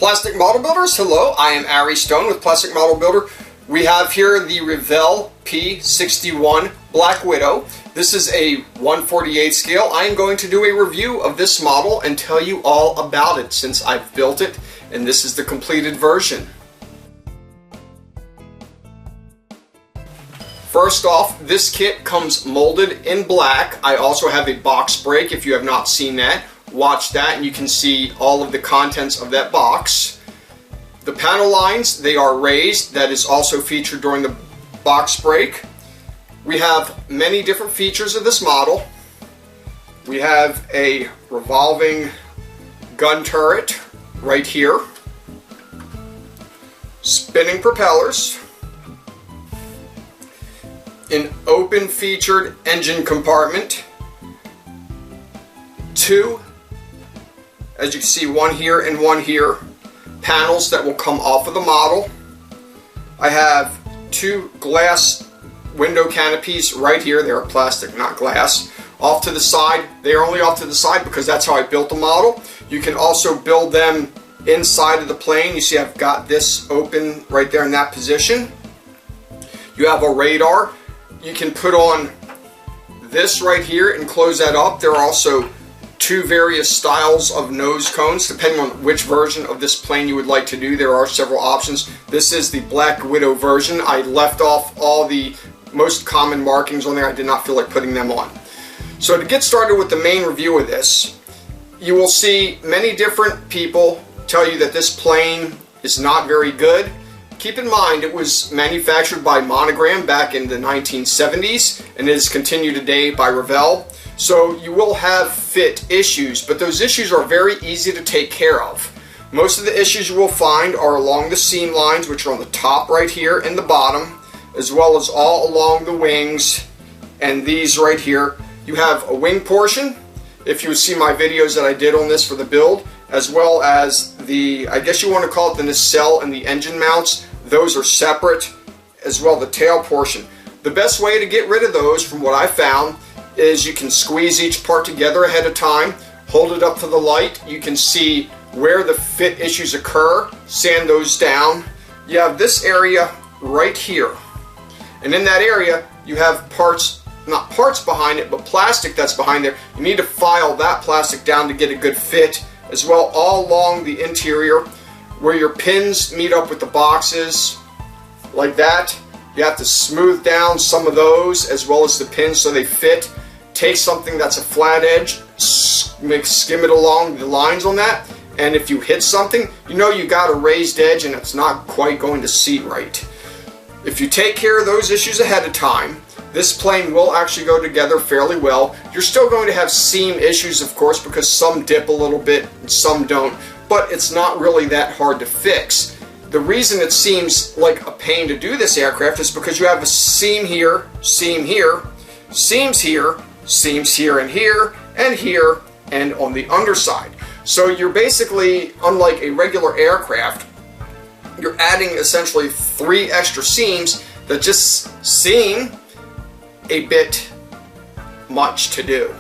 Plastic Model Builders, hello, I am Ari Stone with Plastic Model Builder. We have here the Revell P-61 Black Widow. This is a 1/48 scale. I am going to do a review of this model and tell you all about it since I've built it, and this is the completed version. First off, this kit comes molded in black. I also have a box break. If you have not seen that, watch that and you can see all of the contents of that box. The panel lines, they are raised. That is also featured during the box break. We have many different features of this model. We have a revolving gun turret right here, spinning propellers, an open featured engine compartment, two, as you can see, one here and one here, panels that will come off of the model. I have two glass window canopies right here. They are plastic, not glass. Off to the side. They are only off to the side because that's how I built the model. You can also build them inside of the plane. You see I've got this open right there in that position. You have a radar. You can put on this right here and close that up. There are also two various styles of nose cones depending on which version of this plane you would like to do. There are several options. This is the Black Widow version. I left off all the most common markings on there. I did not feel like putting them on. So to get started with the main review of this, you will see many different people tell you that this plane is not very good. Keep in mind it was manufactured by Monogram back in the 1970s and it is continued today by Revell. So you will have fit issues, but those issues are very easy to take care of. Most of the issues you will find are along the seam lines, which are on the top right here and the bottom, as well as all along the wings and these right here. You have a wing portion, if you would see my videos that I did on this for the build, as well as the, I guess you want to call it the nacelle and the engine mounts. Those are separate, as well the tail portion. The best way to get rid of those, from what I found, is you can squeeze each part together ahead of time, hold it up to the light, you can see where the fit issues occur, sand those down. You have this area right here, and in that area you have parts, not parts behind it, but plastic that's behind there. You need to file that plastic down to get a good fit, as well all along the interior where your pins meet up with the boxes, like that. You have to smooth down some of those as well as the pins so they fit. Take something that's a flat edge, skim it along the lines on that, and if you hit something, you know you got a raised edge and it's not quite going to seat right. If you take care of those issues ahead of time, this plane will actually go together fairly well. You're still going to have seam issues, of course, because some dip a little bit and some don't, but it's not really that hard to fix. The reason it seems like a pain to do this aircraft is because you have a seam here, seams here, seams here, and on the underside. So you're basically, unlike a regular aircraft, you're adding essentially 3 extra seams that just seem a bit much to do.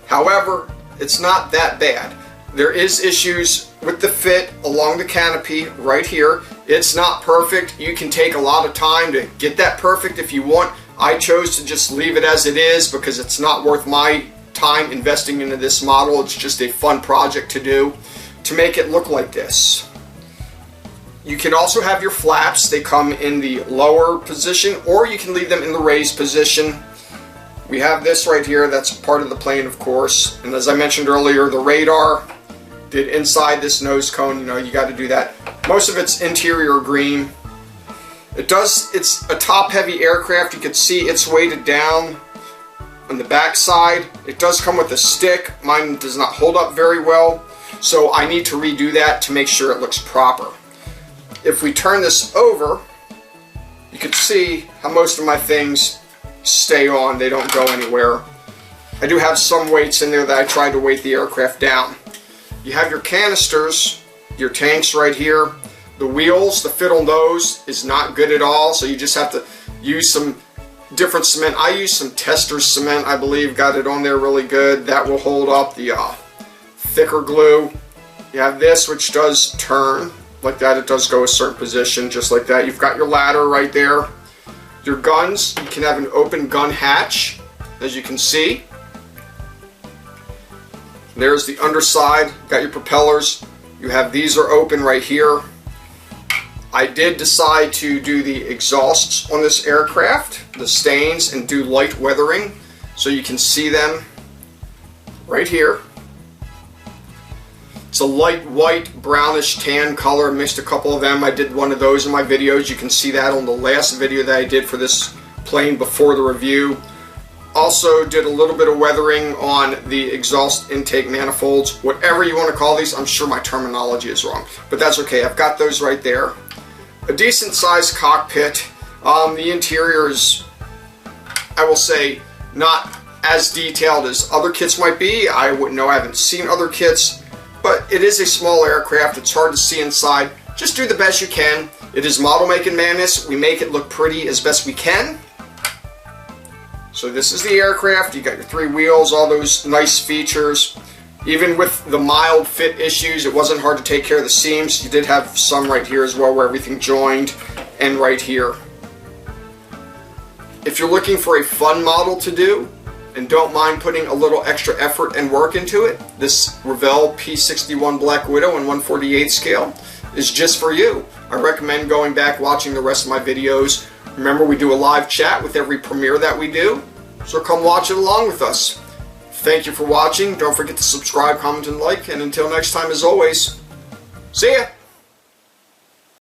However, it's not that bad. There is issues with the fit along the canopy right here. It's not perfect. You can take a lot of time to get that perfect if you want. I chose to just leave it as it is because it's not worth my time investing into this model. It's just a fun project to do to make it look like this. You can also have your flaps. They come in the lower position, or you can leave them in the raised position. We have this right here. That's part of the plane, of course. And as I mentioned earlier, the radar did inside this nose cone. You know, you got to do that. Most of it's interior green. It's a top-heavy aircraft. You can see it's weighted down on the back side. It does come with a stick. Mine does not hold up very well, so I need to redo that to make sure it looks proper. If we turn this over, you can see how most of my things stay on. They don't go anywhere. I do have some weights in there that I tried to weight the aircraft down. You have your canisters, your tanks right here. The wheels, the fit on those is not good at all, so you just have to use some different cement. I used some Tester cement, I believe, got it on there really good. That will hold up the thicker glue. You have this, which does turn like that. It does go a certain position, just like that. You've got your ladder right there. Your guns, you can have an open gun hatch, as you can see. There's the underside. Got your propellers. You have these are open right here. I did decide to do the exhausts on this aircraft, the stains, and do light weathering, so you can see them right here. It's a light white, brownish tan color. Mixed a couple of them. I did one of those in my videos. You can see that on the last video that I did for this plane before the review. Also did a little bit of weathering on the exhaust intake manifolds. Whatever you want to call these. I'm sure my terminology is wrong, but that's okay. I've got those right there. A decent sized cockpit. The interior is, I will say, not as detailed as other kits might be. I wouldn't know. I haven't seen other kits. But it is a small aircraft. It's hard to see inside. Just do the best you can. It is model making madness. We make it look pretty as best we can. So this is the aircraft. You got your 3 wheels, all those nice features. Even with the mild fit issues, it wasn't hard to take care of the seams. You did have some right here as well where everything joined, and right here. If you're looking for a fun model to do, and don't mind putting a little extra effort and work into it, this Revell P-61 Black Widow in 1/48 scale is just for you. I recommend going back, watching the rest of my videos. Remember, we do a live chat with every premiere that we do, so come watch it along with us. Thank you for watching. Don't forget to subscribe, comment, and like, and until next time, as always, see ya!